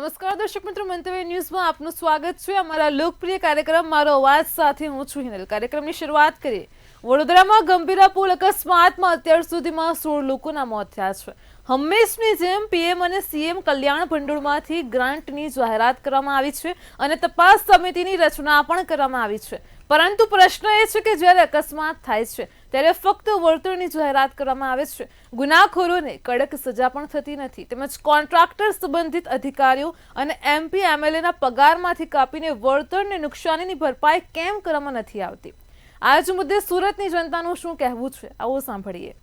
નમસ્કાર દર્શક મિત્રો, મંતવ્ય ન્યૂઝમાં આપનું સ્વાગત છે। અમારા લોકપ્રિય કાર્યક્રમ મારો અવાજ સાથે હું છું હિનલ। કાર્યક્રમની શરૂઆત કરીએ। વડોદરામાં ગંભીરા પુલ અકસ્માતમાં અત્યાર સુધીમાં 16 લોકોના મોત થયા છે। હંમેશની જેમ પીએમ અને સીએમ કલ્યાણ ભંડોળમાંથી ગ્રાન્ટની જાહેરાત કરવામાં આવી છે અને તપાસ સમિતિની રચના પણ કરવામાં આવી છે, પરંતુ પ્રશ્ન એ છે કે જ્યારે અકસ્માત થાય છે ત્યારે ફક્ત વળતરની જાહેરાત કરવામાં આવે છે, ગુનાખોરોને કડક સજા પણ થતી નથી, તેમજ કોન્ટ્રાક્ટર સંબંધિત અધિકારીઓ અને એમપી એમએલએના પગારમાંથી કાપીને વળતરને નુકસાનીની ભરપાઈ કેમ કરવામાં નથી આવતી? આ જ મુદ્દે સુરતની જનતાનું શું કહેવું છે, આવો સાંભળીએ।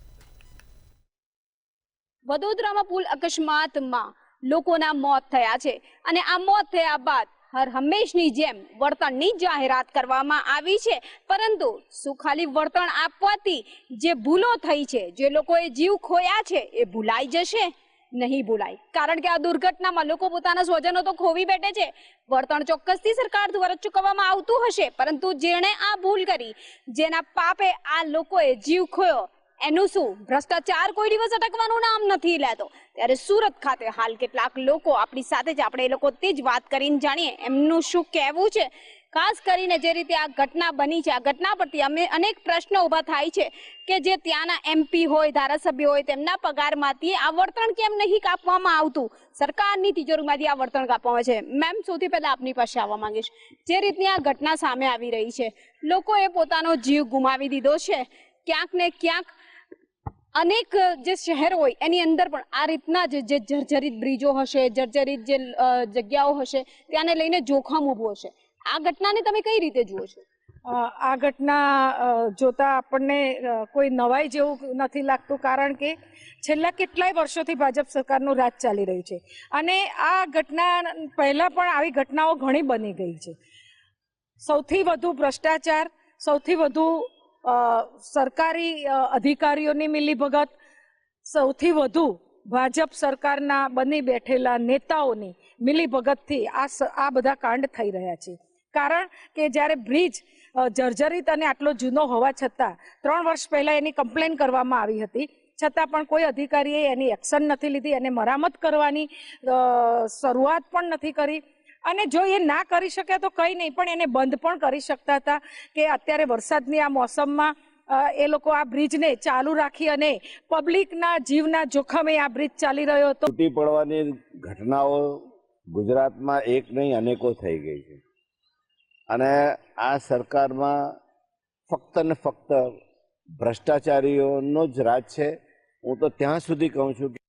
વડોદરામાં પુલ અકસ્માતમાં લોકોના મોત થયા છે અને આ મોત થયા બાદ હર હંમેશની જેમ વળતરની જાહેરાત કરવામાં આવી છે, પરંતુ શું ખાલી વળતર આપવાથી જે ભૂલો થઈ છે, જે લોકોએ જીવ ખોયા છે, એ ભૂલાઈ જશે? નહીં ભૂલાય, કારણ કે આ દુર્ઘટનામાં લોકો પોતાના સ્વજનો તો ખોવી બેઠે છે। વળતર ચોક્કસથી સરકાર દ્વારા ચૂકવવામાં આવતું હશે, પરંતુ જેણે આ ભૂલ કરી, જેના પાપે આ લોકોએ જીવ ખોયો, એનું શું? ભ્રષ્ટાચાર કોઈ દિવસ અટકવાનું નામ નથી લેતો। ત્યારે સુરત ખાતે હાલ કેટલાક લોકો આપણી સાથે જ, આપણે એ લોકો તે જ વાત કરીને જાણીએ એમનું શું કહેવું છે। ખાસ કરીને જે રીતે આ ઘટના બની છે, આ ઘટના પરથી અનેક પ્રશ્નો ઊભા થાય છે કે જે ત્યાંના એમપી હોય, ધારાસભ્ય હોય, તેમના પગારમાંથી આ વળતર કેમ નહીં કાપવામાં આવતું? સરકારની તિજોરીમાંથી આ વળતર કાપવામાં આવે છે। મેમ, સૌથી પહેલા આપની પાસે આવવા માંગીશ, જે રીતની આ ઘટના સામે આવી રહી છે, લોકોએ પોતાનો જીવ ગુમાવી દીધો છે, ક્યાંક ને ક્યાંક અનેક જે શહેર હોય એની અંદર પણ આ રીતના જે જર્જરિત બ્રિજો હશે, જર્જરિત જે જગ્યાઓ હશે, ત્યાંને લઈને જોખમ ઊભું હશે। આ ઘટનાને તમે કઈ રીતે જુઓ છો? આ ઘટના જોતા આપણને કોઈ નવાઈ જેવું નથી લાગતું, કારણ કે છેલ્લા કેટલાય વર્ષોથી ભાજપ સરકારનું રાજ ચાલી રહ્યું છે અને આ ઘટના પહેલા પણ આવી ઘટનાઓ ઘણી બની ગઈ છે। સૌથી વધુ ભ્રષ્ટાચાર, સૌથી વધુ સરકારી અધિકારીઓની મિલીભગત, સૌથી વધુ ભાજપ સરકારના બની બેઠેલા નેતાઓની મિલીભગતથી આ બધા કાંડ થઈ રહ્યા છે। કારણ કે જ્યારે બ્રિજ જર્જરિત અને આટલો જૂનો હોવા છતાં 3 વર્ષ પહેલા એની કમ્પ્લેન કરવામાં આવી હતી, છતાં પણ કોઈ અધિકારીએ એની એક્શન નથી લીધી, એને મરામત કરવાની શરૂઆત પણ નથી કરી। અને જો એ ના કરી શકે તો કંઈ નહીં, પણ એને બંધ પણ કરી શકતા હતા કે અત્યારે વરસાદની આ મોસમમાં એ લોકો આ બ્રિજને ચાલુ રાખી અને પબ્લિકના જીવના જોખમે આ બ્રિજ ચાલી રહ્યો હતો। તૂટી પડવાની ઘટનાઓ ગુજરાતમાં એક નહીં અનેકો થઈ ગઈ છે અને આ સરકારમાં ફક્ત ને ફક્ત ભ્રષ્ટાચારીઓનો જ રાજ છે। હું તો ત્યાં સુધી કહું છું કે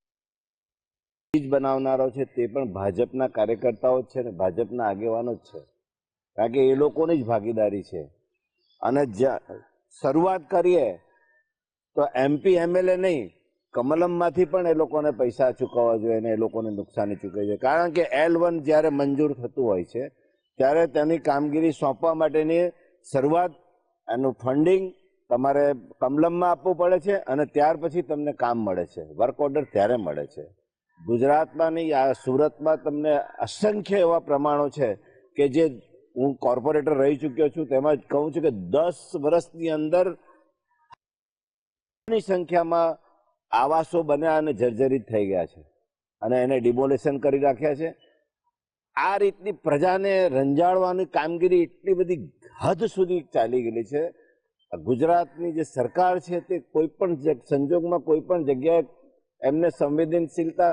બ્રિજ બનાવનારો છે તે પણ ભાજપના કાર્યકર્તાઓ જ છે ને ભાજપના આગેવાનો જ છે, કારણ કે એ લોકોની જ ભાગીદારી છે। અને શરૂઆત કરીએ તો એમપી એમએલએ નહીં, કમલમમાંથી પણ એ લોકોને પૈસા ચૂકવવા જોઈએ અને એ લોકોને નુકસાની ચૂકવવી જોઈએ, કારણ કે L1 જ્યારે મંજૂર થતું હોય છે ત્યારે તેની કામગીરી સોંપવા માટેની શરૂઆત, એનું ફંડિંગ તમારે કમલમમાં આપવું પડે છે અને ત્યાર પછી તમને કામ મળે છે, વર્ક ઓર્ડર ત્યારે મળે છે। ગુજરાતમાં નહીં, આ સુરતમાં તમને અસંખ્ય એવા પ્રમાણો છે કે જે હું કોર્પોરેટર રહી ચૂક્યો છું, તેમાં કહું છું કે 10 વર્ષની અંદર સંખ્યામાં આવાસો બન્યા અને જર્જરિત થઈ ગયા છે અને એને ડિમોલેશન કરી રાખ્યા છે। આ રીતની પ્રજાને રંજાડવાની કામગીરી એટલી બધી હદ સુધી ચાલી ગયેલી છે। ગુજરાતની જે સરકાર છે તે કોઈ પણ સંજોગમાં કોઈ પણ જગ્યાએ એમને સંવેદનશીલતા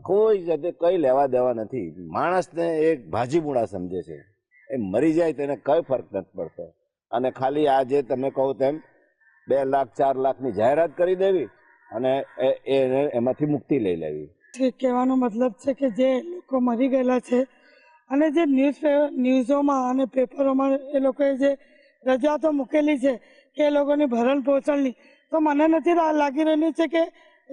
કોઈ જગ્યાએ કંઈ લેવા દેવા નથી। માણસને એક ભાજીમૂળા સમજે છે, એ મરી જાય તેને કંઈ ફરક નથી પડતો અને ખાલી આ જે તમે કહો તેમ 2 લાખ 4 લાખની જાહેરાત કરી દેવી અને એમાંથી મુક્તિ લઈ લેવી। કહેવાનો મતલબ છે કે જે લોકો મરી ગયેલા છે અને જે ન્યૂઝોમાં અને પેપરોમાં એ લોકોએ જે રજૂઆતો મૂકેલી છે કે એ લોકોની ભરણ પોષણની, તો મને નથી લાગી રહ્યું છે કે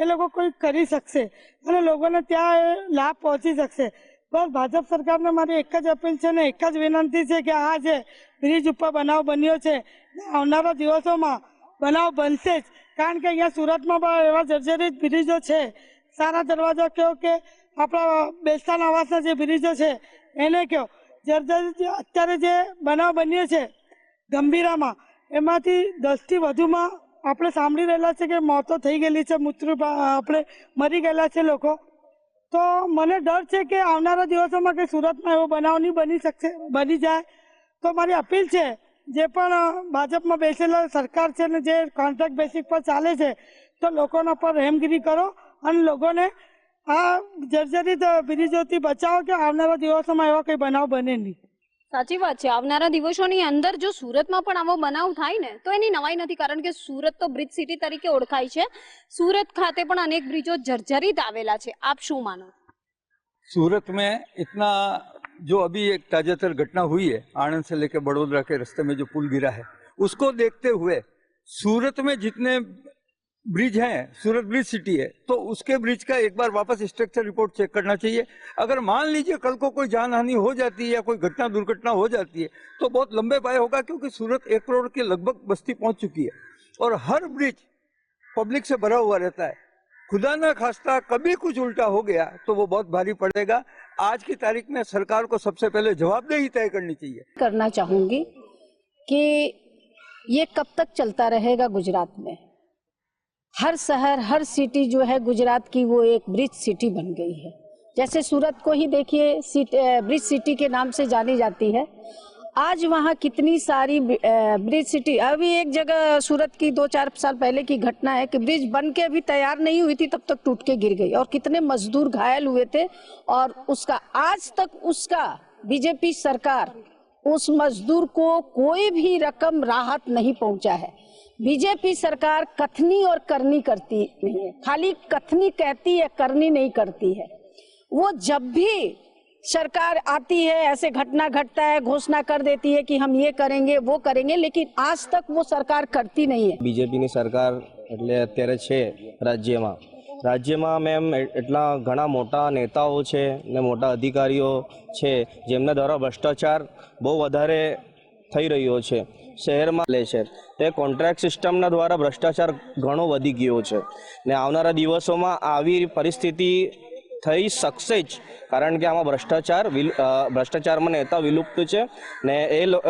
એ લોકો કોઈ કરી શકશે અને લોકોને ત્યાં લાભ પહોંચી શકશે। બસ ભાજપ સરકારને મારી એક જ અપીલ છે ને એક જ વિનંતી છે કે આ જે બ્રિજ ઉપર બનાવ બન્યો છે, આવનારા દિવસોમાં બનાવ બનશે જ, કારણ કે અહીંયા સુરતમાં પણ એવા જર્જરિત બ્રિજો છે, સારા દરવાજા કહો કે આપણા બેસ્તાન આવાસના જે બ્રિજો છે એને કહો, જર્જરિત અત્યારે જે બનાવ બન્યો છે ગંભીરામાં, એમાંથી 10 થી વધુમાં આપણે સાંભળી રહેલા છે કે મોતો થઈ ગયેલી છે, આપણે મરી ગયેલા છે લોકો। તો મને ડર છે કે આવનારા દિવસોમાં કે સુરતમાં એવો બનાવ નહીં બની જાય. તો મારી અપીલ છે જે પણ ભાજપમાં બેસેલા સરકાર છે ને જે કોન્ટ્રાક્ટ બેસિસ પર ચાલે છે તો લોકોના પર રહેમગીરી કરો અને લોકોને આ જર્જરિત બ્રિજોથી બચાવો કે આવનારા દિવસોમાં એવા કંઈ બનાવ બને નહીં. સાચી વાત છે. આવનારા દિવસોની અંદર જો સુરતમાં પણ આવો બનાવ થાય ને તો એની નવાઈ નથી, કારણ કે સુરત તો બ્રિજ સિટી તરીકે ઓળખાય છે. સુરત ખાતે પણ અનેક બ્રિજો જર્જરિત આવેલા છે. આપ શું માનો? सूरत में इतना जो अभी एक ताज़ातर घटना हुई है, आनंद से लेकर बड़ौदा के रास्ते में जो पुल गिरा है, उसको देखते हुए सूरत में जितने ब्रिज हैं, सूरत ब्रिज सिटी है, तो उसके ब्रिज का एक बार वापस स्ट्रक्चर रिपोर्ट चेक करना चाहिए. अगर मान लीजिए कल को कोई जान हानि हो जाती है या कोई घटना दुर्घटना हो जाती है तो बहुत लंबे पाए होगा, क्योंकि सूरत 1 करोड़ के लगभग बस्ती पहुंच चुकी है और हर ब्रिज पब्लिक से भरा हुआ रहता है. खुदा ना खास्ता कभी कुछ उल्टा हो गया तो वो बहुत भारी पड़ेगा. आज की तारीख में सरकार को सबसे पहले जवाबदेही तय करनी चाहिए. करना चाहूंगी कि ये कब तक चलता रहेगा. गुजरात में हर शहर हर सिटी जो है गुजरात की वो एक ब्रिज सिटी बन गई है. जैसे सूरत को ही देखिए, ब्रिज सिटी के नाम से जानी जाती है. आज वहाँ कितनी सारी ब्रिज सिटी, अभी एक जगह सूरत की 2-4 साल पहले की घटना है कि ब्रिज बन के अभी तैयार नहीं हुई थी तब तक टूट के गिर गई और कितने मजदूर घायल हुए थे. और उसका आज तक उसका बीजेपी सरकार उस मजदूर को कोई भी रकम राहत नहीं पहुंचा है. बीजेपी सरकार कथनी और करनी करती नहीं है, खाली कथनी कहती है, करनी नहीं करती है. वो जब भी सरकार आती है ऐसे घटना घटता है, घोषणा कर देती है कि हम ये करेंगे वो करेंगे, लेकिन आज तक वो सरकार करती नहीं है. બીજેપીની સરકાર એટલે અત્યારે છે રાજ્યમાં મેમ એટલા ઘણા મોટા નેતાઓ છે ને મોટા અધિકારીઓ છે જેમના દ્વારા ભ્રષ્ટાચાર બહુ વધારે થઈ રહ્યો છે. શહેરમાં લે છે તે કોન્ટ્રાક્ટ સિસ્ટમના દ્વારા ભ્રષ્ટાચાર ઘણો વધી ગયો છે ને આવનારા દિવસોમાં આવી પરિસ્થિતિ થઈ શકશે જ, કારણ કે આમાં ભ્રષ્ટાચારમાં નેતા વિલુપ્ત છે ને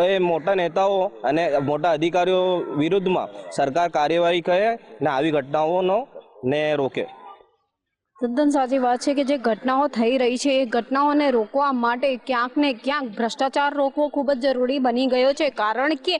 એ મોટા નેતાઓ અને મોટા અધિકારીઓ વિરુદ્ધમાં સરકાર કાર્યવાહી કરે ને આવી ઘટનાઓનો ને રોકે. તદ્દન સાચી વાત છે કે જે ઘટનાઓ થઈ રહી છે એ ઘટનાઓને રોકવા માટે ક્યાંક ને ક્યાંક ભ્રષ્ટાચાર રોકવો ખૂબ જ જરૂરી બની ગયો છે. કારણ કે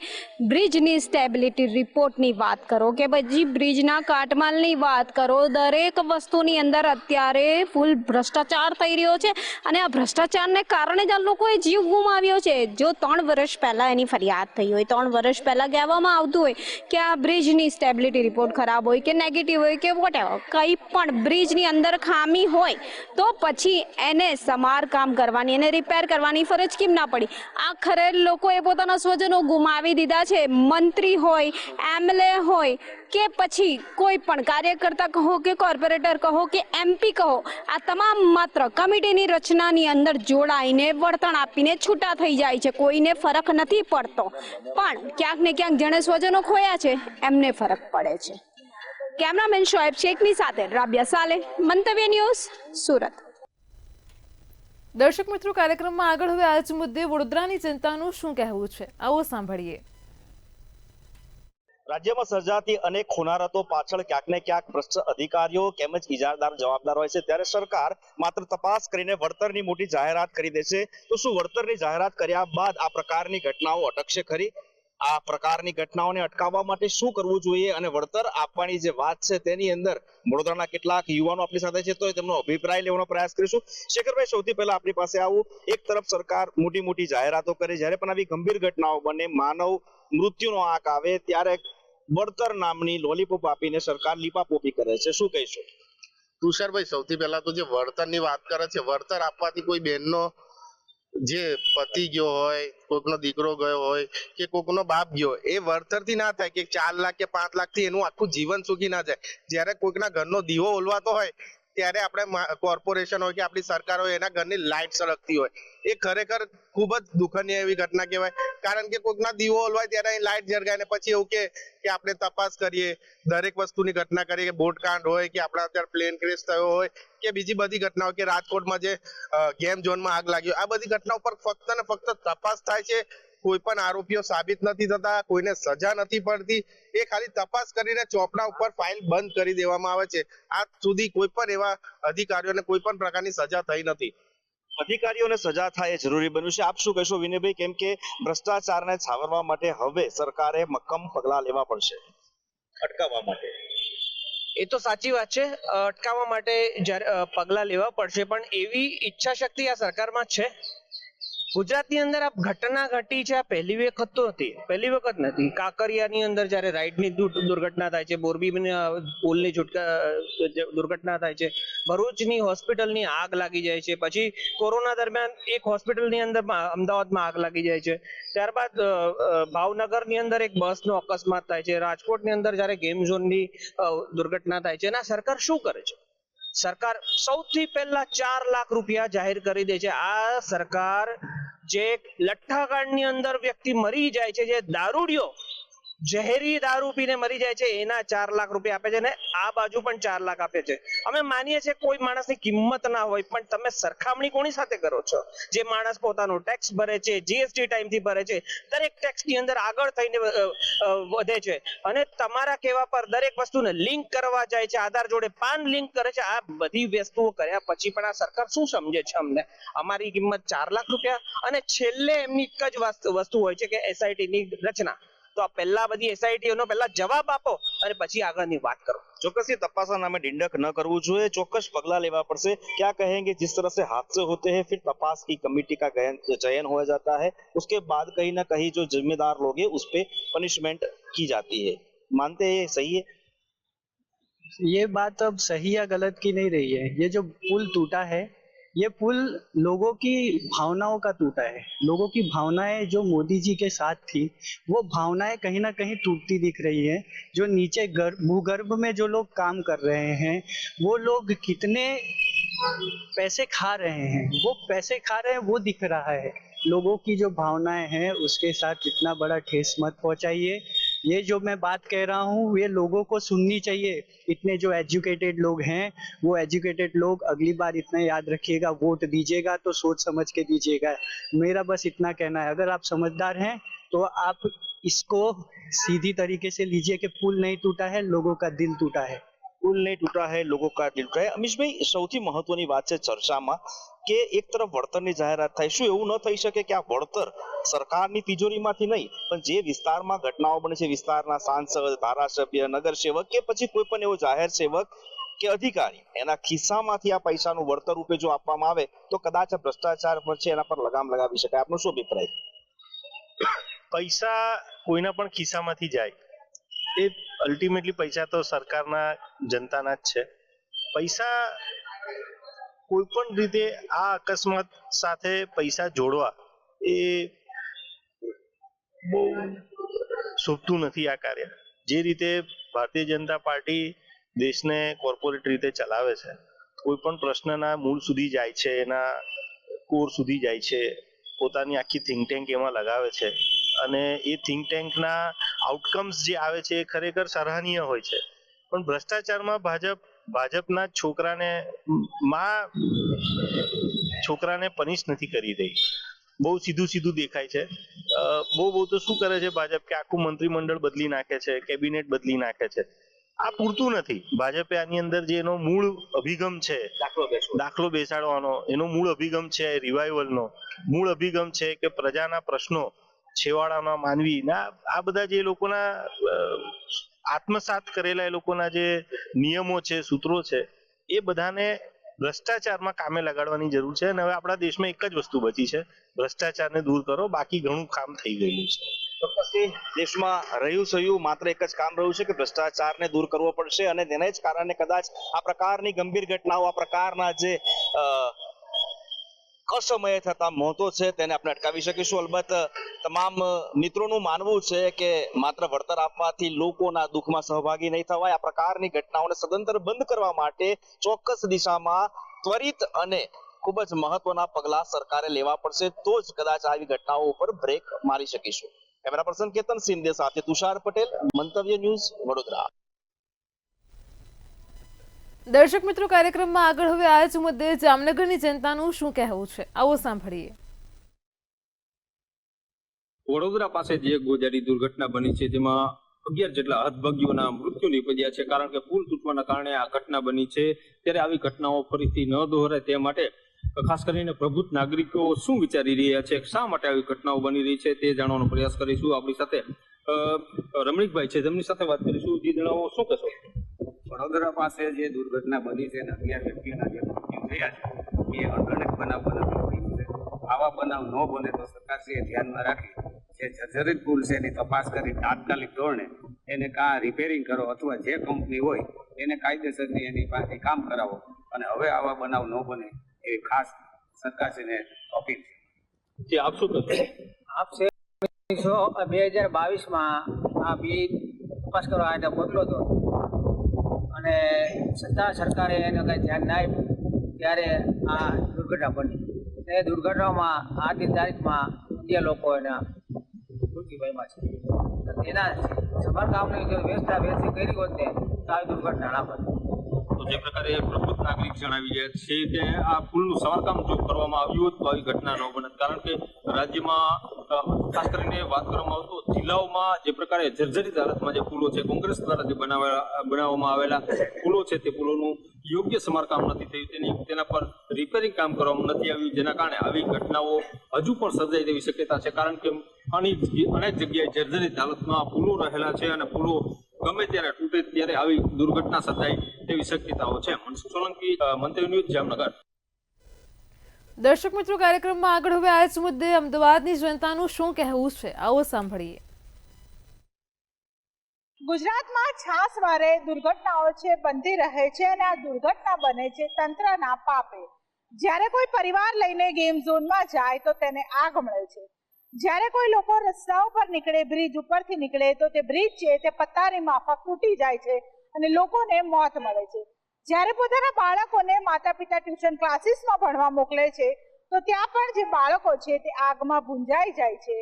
બ્રિજની સ્ટેબિલિટી રિપોર્ટની વાત કરો કે પછી બ્રિજના કાટમાળની વાત કરો, દરેક વસ્તુની અંદર અત્યારે ફૂલ ભ્રષ્ટાચાર થઈ રહ્યો છે અને આ ભ્રષ્ટાચારને કારણે જ આ લોકોએ જીવ ગુમાવ્યો છે. જો 3 વર્ષ પહેલાં એની ફરિયાદ થઈ હોય, 3 વર્ષ પહેલાં કહેવામાં આવતું હોય કે આ બ્રિજની સ્ટેબિલિટી રિપોર્ટ ખરાબ હોય કે નેગેટિવ હોય કે વોટેવર, કંઈ પણ બ્રિજની અંદર ખામી હોય તો પછી એને સમારકામ કરવાની, એને રિપેર કરવાની ફરજ કેમ ના પડી? આખરે લોકોએ પોતાના સ્વજનો ગુમાવી દીધા છે. મંત્રી હોય, એમએલએ હોય કે પછી કોઈ પણ કાર્યકર્તા કહો કે કોર્પોરેટર કહો કે એમપી કહો, આ તમામ માત્ર કમિટીની રચનાની અંદર જોડાઈને વળતણ આપીને છૂટા થઈ જાય છે. કોઈને ફરક નથી પડતો, પણ ક્યાંક ને ક્યાંક જેણે સ્વજનો ખોયા છે એમને ફરક પડે છે. કેમેરામેન શોએબ શેખની સાથે રાબિયા સાલે, મંતવ્ય ન્યૂઝ, સુરત. દર્શક મિત્રો, કાર્યક્રમમાં આગળ હવે આ જ મુદ્દે વડોદરાની જનતાનું શું કહેવું છે, આવો સાંભળીએ. રાજ્યમાં સર્જાતી અનેક ખુનારતો પાછળ ક્યાંક ને ક્યાંક ભ્રષ્ટ અધિકારીઓ તેમજ ઇજારદાર જવાબદાર હોય છે, ત્યારે સરકાર માત્ર તપાસ કરીને વળતરની મોટી જાહેરાત કરી દેશે. તો શું વળતરની જાહેરાત કર્યા બાદ આ પ્રકારની ઘટનાઓ અટકશે ખરી? આ પ્રકારની ઘટનાઓને અટકાવવા માટે શું કરવું જોઈએ અને વળતર આપવાની જે વાત છે તેની અંદર વડોદરાના કેટલાક યુવાનો આપણી સાથે છે તો તેમનો અભિપ્રાય લેવાનો પ્રયાસ કરીશું. શેખરભાઈ, સૌથી પહેલા આપણી પાસે આવું, એક તરફ સરકાર મોટી જાહેરાતો કરે, જ્યારે પણ આવી ગંભીર ઘટનાઓ બને, માનવ મૃત્યુનો આંક આવે, ત્યારે વળતર નામની લોલીપોપ આપીને સરકાર લીપાપોપી કરે છે, શું કહીશું? તુષારભાઈ, સૌથી પહેલા તો જે વળતરની વાત કરે છે, વળતર આપવાથી કોઈ બહેનનો જે પતિ ગયો હોય, કોઈકનો દીકરો ગયો હોય કે કોઈકનો બાપ ગયો, એ વળતરથી ના થાય કે 4 લાખ કે 5 લાખથી એનું આખું જીવન સુખી ના જાય. જ્યારે કોઈકના ઘરનો દીવો ઓલવાતો હોય ત્યારે આપણે કોર્પોરેશન હોય કે આપણી સરકાર હોય એના ઘરની લાઇટ સળગતી હોય, એ ખરેખર ખૂબ જ દુઃખનીય એવી ઘટના કહેવાય. કારણ કે કોઈકના દીવો ઓલવાય ત્યારે અહીં લાઇટ જળગાય ને પછી એવું કે આપણે તપાસ કરીએ, દરેક વસ્તુની ઘટના કરીએ, કે બોટકાંડ હોય કે આપણા અત્યારે પ્લેન ક્રેશ થયો હોય કે બીજી બધી ઘટનાઓ કે રાજકોટમાં જે ગેમ ઝોનમાં આગ લાગી, આ બધી ઘટનાઓ પર ફક્ત ને ફક્ત તપાસ થાય છે, કોઈ પણ આરોપીઓ સાબિત નથી થતા, કોઈને સજા નથી પડતી, એ ખાલી તપાસ કરીને ચોપડા ઉપર ફાઇલ બંધ કરી દેવામાં આવે છે. આજ સુધી કોઈ પણ એવા અધિકારીઓને કોઈ પણ પ્રકારની સજા થઈ નથી. અધિકારીઓને સજા થાય એ જરૂરી બન્યું છે. આપ શું કહેશો વિનયભાઈ, કેમ કે ભ્રષ્ટાચારને છાવરવા માટે હવે સરકારે મક્કમ પગલા લેવા પડશે અટકાવવા માટે? એ તો સાચી વાત છે, અટકાવવા માટે જ્યારે પગલા લેવા પડશે, પણ એવી ઈચ્છા શક્તિ આ સરકારમાં છે? ગુજરાતની અંદર આ ઘટના ઘટી છે, આ પહેલી વખત નથી. કાંકરિયાની અંદર જ્યારે રાઈડની દુર્ઘટના થાય છે, મોરબીના પુલની દુર્ઘટના થાય છે, ભરૂચની હોસ્પિટલની આગ લાગી જાય છે, પછી કોરોના દરમિયાન એક હોસ્પિટલની અંદર અમદાવાદમાં આગ લાગી જાય છે, ત્યારબાદ ભાવનગરની અંદર એક બસનો અકસ્માત થાય છે, રાજકોટની અંદર જ્યારે ગેમ ઝોનની દુર્ઘટના થાય છે. અને આ સરકાર શું કરે છે? સરકાર સૌથી પહેલા 4 લાખ રૂપિયા જાહેર કરી દે છે. આ સરકાર જે લઠ્ઠાકાંડની અંદર વ્યક્તિ મરી જાય છે, જે દારૂડિયો ઝેરી દારૂ પીને મરી જાય છે, એના 4 લાખ રૂપિયા આપે છે, ને આ બાજુ પણ 4 લાખ આપે છે. અમે માનીએ છીએ કોઈ માણસની કિંમત ના હોય, પણ તમે સરખામણી કોની સાથે કરો છો? જે માણસ પોતાનો ટેક્સ ભરે છે, જીએસટી ટાઈમથી ભરે છે, દરેક ટેક્સની અંદર આગળ થઈને વધે છે, અને તમારા કહેવા પર દરેક વસ્તુને લિંક કરવા જાય છે, આધાર જોડે પાન લિંક કરે છે. આ બધી વસ્તુઓ કર્યા પછી પણ આ સરકાર શું સમજે છે? અમને અમારી કિંમત 4 લાખ રૂપિયા, અને છેલ્લે એમની એક જ વસ્તુ હોય છે કે એસઆઈટી ની રચના. તો આ પહેલા બધી એસઆઈટીઓનો પહેલા જવાબ આપો અને પછી આગળની વાત કરો. ચોક્કસથી तपासा नामे ढिंढक न करવું જોઈએ, ચોક્કસ પગલા લેવા પડશે. क्या कहेंगे जिस तरह से हादसे होते हैं फिर तपास की कमेटी का चयन हो जाता है, उसके बाद कहीं ना कहीं जो जिम्मेदार लोग हैं उस पे पनिशमेंट की जाती है, मानते हैं ये सही है? ये बात अब सही या गलत की नहीं रही है. ये जो पुल टूटा है, ये पुल लोगों की भावनाओं का टूटा है. लोगों की भावनाएं जो मोदी जी के साथ थी, वो भावनाएं कहीं ना कहीं टूटती दिख रही है. जो नीचे भूगर्भ में जो लोग काम कर रहे हैं, वो लोग कितने पैसे खा रहे हैं, वो पैसे खा रहे हैं, वो दिख रहा है. लोगों की जो भावनाएं हैं उसके साथ इतना बड़ा ठेस मत पहुंचाइए. ये जो मैं बात कह रहा हूँ ये लोगों को सुननी चाहिए. इतने जो एजुकेटेड लोग हैं, वो एजुकेटेड लोग अगली बार इतना याद रखिएगा, वोट दीजिएगा तो सोच समझ के दीजिएगा. मेरा बस इतना कहना है. अगर आप समझदार हैं तो आप इसको सीधी तरीके से लीजिए कि पुल नहीं टूटा है, लोगों का दिल टूटा है. પુલ નહીં તૂટા હે, લોકો કા દિલ ટૂટા હે. અમીશભાઈ, સૌથી મહત્વની વાત છે ચર્ચામાં કે એક તરફ વળતરની જાહેરાત થાય, શું એવું ન થઈ શકે કે આ વળતર સરકારની તિજોરીમાંથી નહીં, પણ જે વિસ્તારમાં ઘટનાઓ બને છે, વિસ્તારના સાંસદ, ધારાસભ્ય, નગરસેવક કે પછી કોઈ પણ એવો જાહેર સેવક કે અધિકારી, એના ખિસ્સામાંથી આ પૈસાનું વળતર રૂપે જો આપવામાં આવે તો કદાચ આ ભ્રષ્ટાચાર પર છે એના પર લગામ લગાવી શકાય. આપનો શું અભિપ્રાય? પૈસા કોઈના પણ ખિસ્સામાંથી જાય, એ અલ્ટિમેટલી પૈસા તો સરકારના જનતાના જ છે. પૈસા કોઈ પણ રીતે આ અકસ્માત સાથે પૈસા જોડવા એ બહુ શોભતું નથી આ કાર્ય. જે રીતે ભારતીય જનતા પાર્ટી દેશને કોર્પોરેટ રીતે ચલાવે છે, કોઈ પણ પ્રશ્નના મૂળ સુધી જાય છે, એના કોર સુધી જાય છે, પોતાની આખી થિંક ટેન્ક એમાં લગાવે છે, અને એ થિંક ટેન્કના આઉટકમ્સ જે આવે છે એ ખરેખર સરાહનીય હોય છે. પણ ભ્રષ્ટાચારમાં ભાજપના છોકરાને પનિશ નથી કરી રહી. બહુ સીધું દેખાય છે. બહુ તો શું કરે છે ભાજપ કે આખું મંત્રીમંડળ બદલી નાખે છે, કેબિનેટ બદલી નાખે છે. આ પૂરતું નથી. ભાજપે આની અંદર જે એનો મૂળ અભિગમ છે, દાખલો બેસાડવાનો, એનો મૂળ અભિગમ છે રિવાઇવલનો, મૂળ અભિગમ છે કે પ્રજાના પ્રશ્નો, છેવાડાના માનવીના, આ બધા જે લોકોના આત્મસાત કરેલા એ લોકોના જે નિયમો છે, સૂત્રો છે, એ બધાને ભ્રષ્ટાચારમાં કામે લગાડવાની જરૂર છે. અને હવે આપણા દેશમાં એક જ વસ્તુ બચી છે, ભ્રષ્ટાચારને દૂર કરો, બાકી ઘણું કામ થઈ ગયેલું છે. ચોક્કસથી દેશમાં રહ્યું સહ્યું માત્ર એક જ કામ રહ્યું છે કે ભ્રષ્ટાચારને દૂર કરવો પડશે, અને તેને જ કારણે કદાચ આ પ્રકારની ગંભીર ઘટનાઓ, આ પ્રકારના જે અસમયે થતા મોતો છે તેને આપણે અટકાવી શકીશું. અલબત્ત તમામ મિત્રોનું માનવું છે કે માત્ર વળતર આપવાથી લોકોના દુઃખમાં સહભાગી નહીં થવાય. આ પ્રકારની ઘટનાઓને સદંતર બંધ કરવા માટે ચોક્કસ દિશામાં ત્વરિત અને ખૂબ જ મહત્વના પગલા સરકારે લેવા પડશે, તો જ કદાચ આવી ઘટનાઓ ઉપર બ્રેક મારી શકીશું. કેમેરા પર્સન કેતન સિંધે સાથે તુષાર પટેલ, મંતવ્ય ન્યૂઝ, વડોદરા. દર્શક મિત્રો, કાર્યક્રમમાં આગળ હવે આ જ મુદ્દે જામનગરની જનતાનું શું કહેવું છે, આવો સાંભળીએ. વડોદરા પાસે જે એક ગોજારી દુર્ઘટના બની છે જેમાં 11 જેટલા હતભાગીઓના મૃત્યુ નીપજ્યા છે, કારણ કે પુલ તૂટવાના કારણે આ ઘટના બની છે। ત્યારે આવી ઘટનાઓ ફરીથી ન દોહરાય તે માટે ખાસ કરીને પ્રબુદ્ધ નાગરિકો શું વિચારી રહ્યા છે, શા માટે આવી ઘટનાઓ બની રહી છે તે જાણવાનો પ્રયાસ કરીશું। આપણી સાથે રમણીકભાઈ છે, તેમની સાથે વાત કરીશું। જે જણાવો, શું કહેશો? વડોદરા પાસે જે દુર્ઘટના બની છે અને 11 વ્યક્તિઓના જે મૃત્યુ થયા છે એ અનેક બનાવ બન્યું છે। આવા બનાવ ન બને તો સરકારશ્રીએ ધ્યાનમાં રાખી જે જર્જરિત પુલ છે એની તપાસ કરી તાત્કાલિક ધોરણે એને કાં રિપેરિંગ કરો અથવા જે કંપની હોય એને કાયદેસરની એની પાસે કામ કરાવો અને હવે આવા બનાવ ન બને એવી ખાસ સરકારશ્રીને અપીલ છે। આપ શું કહેશો? આપ 2022માં આ બી તપાસ કરવા એને મોકલો હતો અને છતાં સરકારે એને કંઈ ધ્યાન ના આપ્યું ત્યારે આ દુર્ઘટના બની। એ દુર્ઘટનામાં આજની તારીખમાં 11 લોકો એના મૃત્યુ પામ્યા છે। તેના સમારકામની જો વ્યવસ્થા વ્યવસ્થિત કરી હોત ને તો આવી દુર્ઘટના ના બને। તો જે પ્રકારે પ્રબુદ્ધ નાગરિક જણાવી રહ્યા છે કે આ પુલનું સમારકામ જો કરવામાં આવ્યું હોત તો આવી ઘટના ન બનત, કારણ કે રાજ્યમાં ખાસ કરીને વાત કરવામાં આવે તો જિલ્લાઓમાં જે પ્રકારે જર્જરિત હાલતમાં જે પુલો છે, કોંગ્રેસ દ્વારા જે બનાવવામાં આવેલા પુલો છે તે પુલોનું યોગ્ય સમારકામ નથી થયું, તેના પર રિપેરિંગ કામ કરવામાં નથી આવ્યું, જેના કારણે આવી ઘટનાઓ હજુ પણ સર્જાય તેવી શક્યતા છે। કારણ કે અનેક જગ્યાએ જર્જરિત હાલતમાં પુલો રહેલા છે અને પુલો ગમે ત્યારે તૂટે ત્યારે આવી દુર્ઘટના સર્જાય તેવી શક્યતાઓ છે। મનસુખ સોલંકી, મંતવ્ય ન્યૂઝ, જામનગર। દર્શક મિત્રો, કાર્યક્રમમાં આગળ હવે આ જ મુદ્દે અમદાવાદની જનતાનું શું કહેવું છે, આવો સાંભળીએ। ગુજરાતમાં છાસવારે દુર્ઘટનાઓ છે બનતી રહે છે અને આ દુર્ઘટના બને છે તંત્રના પાપે। જ્યારે કોઈ પરિવાર લઈને ગેમ ઝોનમાં જાય તો તેને આગ મળે છે, જ્યારે કોઈ લોકો રસ્તાઓ પર નીકળે, બ્રિજ ઉપરથી નીકળે તો તે બ્રિજ છે તે પથ્થારી માફક તૂટી જાય છે અને લોકોને મોત મળે છે। જ્યારે પોતાના બાળકોને માતા પિતા ટ્યુશન ક્લાસીસમાં ભણવા મોકલે છે તો ત્યાં પણ જે બાળકો છે તે આગમાં ભૂંજાઈ જાય છે।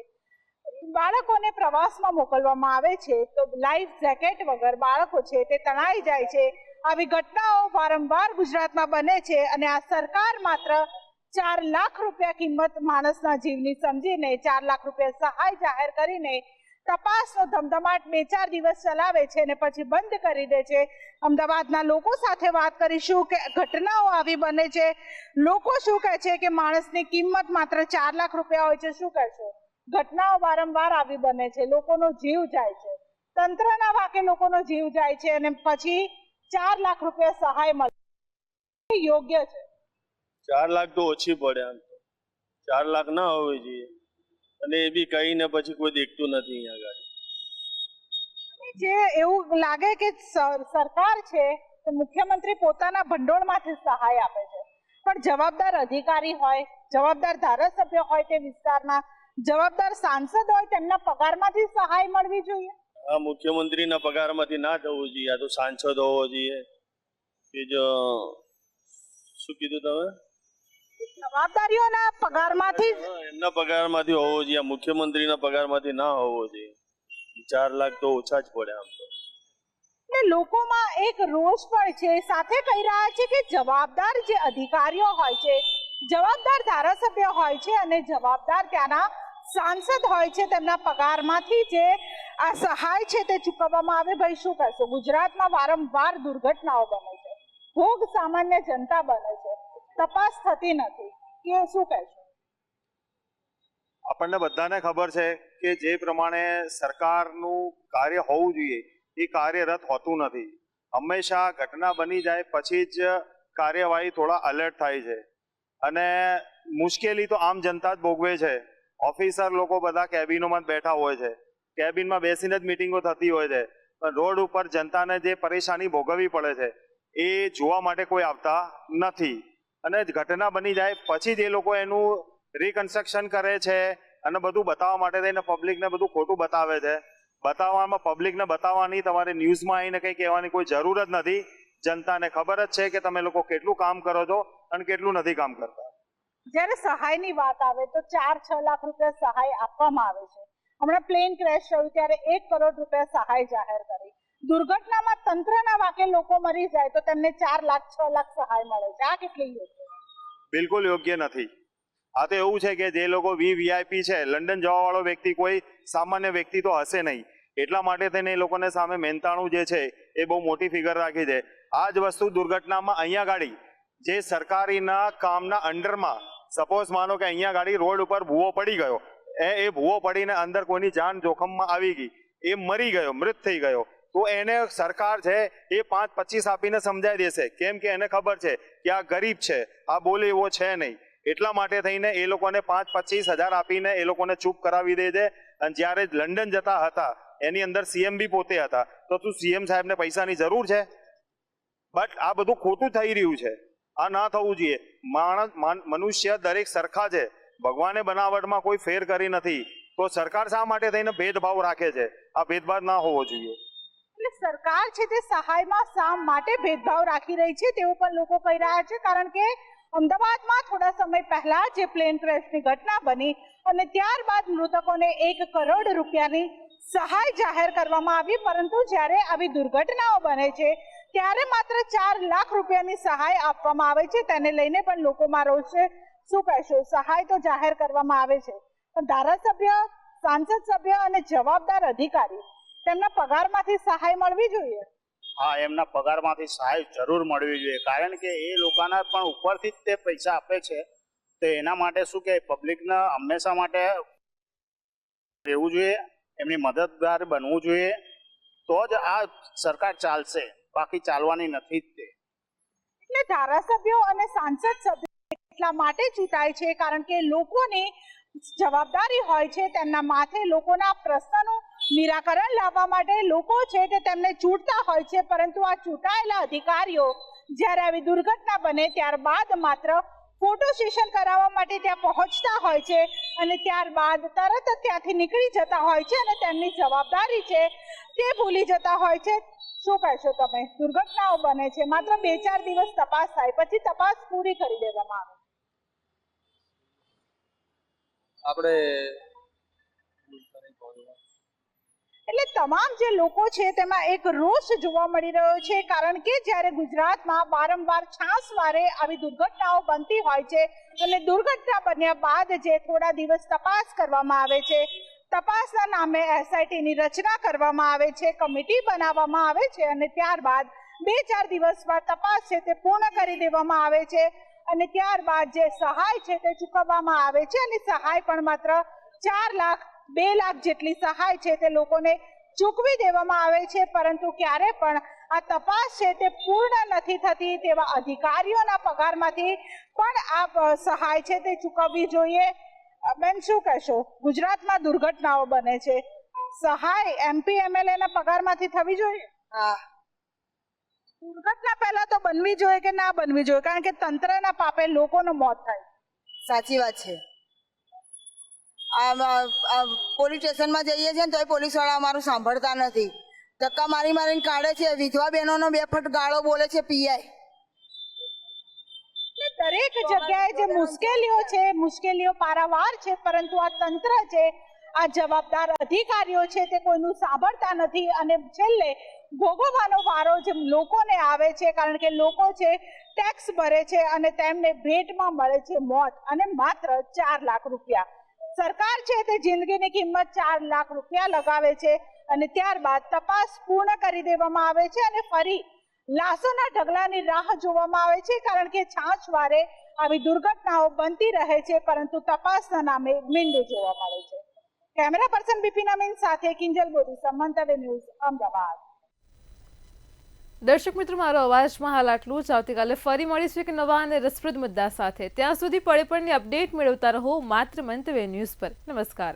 બાળકોને પ્રવાસમાં મોકલવામાં આવે છે તો લાઈફ જેકેટ વગર બાળકો છે તે તણાઈ જાય છે। આવી ઘટનાઓ વારંવાર ગુજરાતમાં બને છે અને આ સરકાર માત્ર 4 લાખ રૂપિયા કિંમત માણસના જીવની સમજીને 4 લાખ રૂપિયા સહાય જાહેર કરીને તપાસનો ધમધમાટ 2-4 દિવસ ચલાવે છે અને પછી બંધ કરી દે છે। અમદાવાદના લોકો સાથે વાત કરીશું કે ઘટનાઓ આવી બને છે, લોકો શું કહે છે કે માણસની કિંમત માત્ર 4 લાખ રૂપિયા હોય છે, શું કહેશો? ઘટનાઓ વારંવાર આવી બને છે, લોકોનો જીવ જાય છે, તંત્રના વાકે લોકોનો જીવ જાય છે અને પછી 4 લાખ રૂપિયા સહાય મળે, યોગ્ય છે? 4 લાખ તો ઓછી પડે, આમ તો 4 લાખ ના હોવી જોઈએ અને એ બી કહીને પછી કોઈ દેખતું નથી અહીંયા આગળ। જે એવું લાગે કે સરકાર છે તો મુખ્યમંત્રી પોતાના ભંડોળમાંથી સહાય આપે છે, પણ જવાબદાર અધિકારી હોય, જવાબદાર ધારાસભ્ય હોય તે વિસ્તારના, જવાબદાર સાંસદ હોય તેમના પગારમાંથી સહાય મળવી જોઈએ। આ મુખ્યમંત્રીના પગારમાંથી ના થવું જોઈએ, આ તો સાંસદ હોવો જોઈએ કે જો શું કીધું તમે? જવાબદારીઓના પગારમાંથી, એમના પગારમાંથી હોવો જોઈએ, મુખ્યમંત્રીના પગારમાંથી ના હોવો જોઈએ। 4 લાખ તો ઓછા જ પડે આમ તો। લોકોમાં એક રોષ પણ છે, સાથે કહી રહ્યા છે કે જવાબદાર જે અધિકારીઓ હોય છે, જવાબદાર ધારાસભ્ય હોય છે અને જવાબદાર ત્યાંના સાંસદ હોય છે તેમના પગારમાંથી જે આ સહાય છે તે ચૂકવવામાં આવે। ભાઈ શું કહેશો? ગુજરાતમાં વારંવાર દુર્ઘટનાઓ બને છે, ભોગ સામાન્ય જનતા બને છે, તપાસ થતી નથી, કે શું કહેશો? આપણને બધાને ખબર છે કે જે પ્રમાણે સરકારનું કાર્ય હોવું જોઈએ એ કાર્યરત હોતું નથી। હંમેશા ઘટના બની જાય પછી જ કાર્યવાહી થોડા અલર્ટ થાય છે અને મુશ્કેલી તો આમ જનતા જ ભોગવે છે। ઓફિસર લોકો બધા કેબિનોમાં જ બેઠા હોય છે, કેબિનમાં બેસીને જ મિટિંગો થતી હોય છે, પણ રોડ ઉપર જનતાને જે પરેશાની ભોગવવી પડે છે એ જોવા માટે કોઈ આવતા નથી અને ઘટના બની જાય પછી જ એ લોકો એનું રિકન્સ્ટ્રક્શન કરે છે અને બધું બતાવવા માટે થઈને પબ્લિકને બધું ખોટું બતાવે છે। બતાવવામાં, પબ્લિકને બતાવવાની તમારે ન્યૂઝમાં આવીને કંઈ કહેવાની કોઈ જરૂર જ નથી। જનતાને ખબર જ છે કે તમે લોકો કેટલું કામ કરો છો અને કેટલું નથી કામ કરતા। જ્યારે સહાયની વાત આવે તો 4-6 લાખ રૂપિયા સહાય આપવામાં આવે છે। હમણાં પ્લેન ક્રેશ થયું ત્યારે 1 કરોડ રૂપિયા સહાય જાહેર કરી। દુર્ઘટનામાં તંત્રના વાકે લોકો મરી જાય તો તેમને 4 લાખ 6 લાખ સહાય મળે છે, આ કેટલી યોગ્ય? બિલકુલ યોગ્ય નથી। આ તો એવું છે કે જે લોકો વીઆઈપી છે, લંડન જવા વાળો વ્યક્તિ કોઈ સામાન્ય વ્યક્તિ તો હશે નહીં, એટલા માટે થઈને એ લોકોને સામે 99 જે છે એ બહુ મોટી ફિગર રાખી છે. આ જ વસ્તુ દુર્ઘટનામાં અહીંયા ગાડી જે સરકારીના કામના અંડરમાં, સપોઝ માનો કે અહીંયા ગાડી રોડ ઉપર ભૂવો પડી ગયો, એ ભૂવો પડીને અંદર કોઈની જાન જોખમમાં આવી ગઈ, એ મરી ગયો, મૃત થઈ ગયો, તો એને સરકાર છે એ 5-25 આપીને સમજાવી દેશે, કેમ કે એને ખબર છે કે આ ગરીબ છે, આ બોલે એવો છે નહીં, એટલા માટે થઈને એ લોકોને 5-25 હજાર આપીને એ લોકોને ચૂપ કરાવી દે છે. અને જ્યારે લંડન જતા હતા એની અંદર સીએમ બી પોતે હતા, તો શું સીએમ સાહેબને પૈસાની જરૂર છે? બટ આ બધું ખોટું થઈ રહ્યું છે, આ ના થવું જોઈએ. મનુષ્ય દરેક સરખા છે, ભગવાને બનાવટમાં કોઈ ફેર કરી નથી, તો સરકાર શા માટે થઈને ભેદભાવ રાખે છે? આ ભેદભાવ ના હોવો જોઈએ. એટલે સરકાર છે તે સહાયમાં શા માટે ભેદભાવ રાખી રહી છે તેવું પણ લોકો કહી રહ્યા છે, કારણ કે અમદાવાદમાં થોડા સમય પહેલા જે પ્લેન ક્રેશની ઘટના બની અને ત્યારબાદ મૃતકોને 1 કરોડ રૂપિયાની સહાય જાહેર કરવામાં આવી, પરંતુ જ્યારે આવી દુર્ઘટનાઓ બને છે ત્યારે માત્ર 4 લાખ રૂપિયાની સહાય આપવામાં આવે છે. તેને લઈને પણ લોકોમાં રોષ છે. શું કહેશો? સહાય તો જાહેર કરવામાં આવે છે, પણ ધારાસભ્ય, સાંસદ સભ્ય અને જવાબદાર અધિકારી તેમના પગારમાંથી સહાય મળવી જોઈએ. હા, એમના પગારમાંથી સહાય જરૂર મળવી જોઈએ, કારણ કે એ લોકોના પણ ઉપરથી જ તે પૈસા આપે છે. તો એના માટે શું કે પબ્લિકને હંમેશા માટે રહેવું જોઈએ, એમની મદદગાર બનવું જોઈએ, તો જ આ સરકાર ચાલશે, બાકી ચાલવાની નથી જ તે. એટલે ધારાસભ્યો અને સાંસદ સભ્યો એટલા માટે ચૂંટાય છે કારણ કે લોકોની જવાબદારી હોય છે તેમના માથે, લોકોના પ્રશ્નોનું નિરાકરણ લાવવા માટે લોકો છે તે તેમને ચૂંટતા હોય છે, પરંતુ આ ચૂંટાયેલા અધિકારીઓ જ્યારે આવી દુર્ઘટના બને ત્યારબાદ માત્ર ફોટો સેશન કરાવવા માટે ત્યાં પહોંચતા હોય છે અને ત્યારબાદ તરત જ ત્યાંથી નીકળી જતા હોય છે અને તેમની જવાબદારી છે તે ભૂલી જતા હોય છે. શું કહેશો તમે? દુર્ઘટનાઓ બને છે, માત્ર 2-4 દિવસ તપાસ થાય, પછી તપાસ પૂરી કરી દેવામાં આવે. એટલે તમામ જે લોકો છે તેમાં એક રોષ જોવા મળી રહ્યો છે, કારણ કે જ્યારે ગુજરાતમાં વારંવાર 6 વારે આવી દુર્ઘટનાઓ બનતી હોય છે અને દુર્ઘટના બન્યા બાદ જે થોડા દિવસ તપાસ કરવામાં આવે છે, તપાસના નામે એસઆઈટીની રચના કરવામાં આવે છે, કમિટી બનાવવામાં આવે છે અને ત્યારબાદ 2-4 દિવસમાં તપાસ છે તે પૂર્ણ કરી દેવામાં આવે છે અને ત્યારબાદ જે સહાય છે તે ચૂકવવામાં આવે છે અને સહાય પણ માત્ર 4 લાખ 2 લાખ જેટલી સહાય છે તે લોકોને ચૂકવી દેવામાં આવે છે, પરંતુ ક્યારે પણ આ તપાસ છે તે પૂર્ણ નથી થતી. તેવા અધિકારીઓના પગારમાંથી પણ આ સહાય છે તે ચૂકવવી જોઈએ. બેન, શું કહેશો? ગુજરાતમાં દુર્ઘટનાઓ બને છે, સહાય એમપી એમએલએ ના પગારમાંથી થવી જોઈએ? હા, દુર્ઘટના પહેલા તો બનવી જોઈએ કે ના બનવી જોઈએ? કારણ કે તંત્રના પાપે લોકોનું મોત થાય. સાચી વાત છે. પોલીસ સ્ટેશનમાં જઈએ છીએ ને તોય પોલીસવાળા અમારું સાંભળતા નથી, ધક્કા મારી મારીને કાઢે છે. વિધવા બહેનોનો 2 ફટ ગાળો બોલે છે પીઆઈ. દરેક જગ્યાએ જે મુશ્કેલીઓ છે, મુશ્કેલીઓ પારાવાર છે, પરંતુ આ તંત્ર છે, આ જવાબદાર અધિકારીઓ છે તે કોઈનું સાંભળતા નથી અને છેલ્લે ભોગવવાનો વારો જે લોકોને આવે છે, કારણ કે લોકો છે ટેક્સ ભરે છે અને તેમને ભેટમાં મળે છે મોત અને માત્ર 4 લાખ રૂપિયા. સરકાર છે તે જિંદગીની કિંમત 4 લાખ રૂપિયા લગાવે છે અને ત્યારબાદ તપાસ પૂર્ણ કરી દેવામાં આવે છે અને ફરી લાશોના ઢગલાની રાહ જોવામાં આવે છે, કારણ કે 6 વારે આવી દુર્ઘટનાઓ બનતી રહે છે, પરંતુ તપાસના નામે મીંડું જોવા મળે છે. કેમેરા પર્સન બિપિન અમીન સાથે કિંજલ બોરી, સમંતવ્ય ન્યૂઝ, અમદાવાદ. દર્શક મિત્રો, મારો અવાજમાં હાલ આટલું જ. આવતીકાલે ફરી મળીશું એક નવા અને રસપ્રદ મુદ્દા સાથે. ત્યાં સુધી પળે પળની અપડેટ મેળવતા રહો માત્ર મંતવ્ય ન્યૂઝ પર. નમસ્કાર.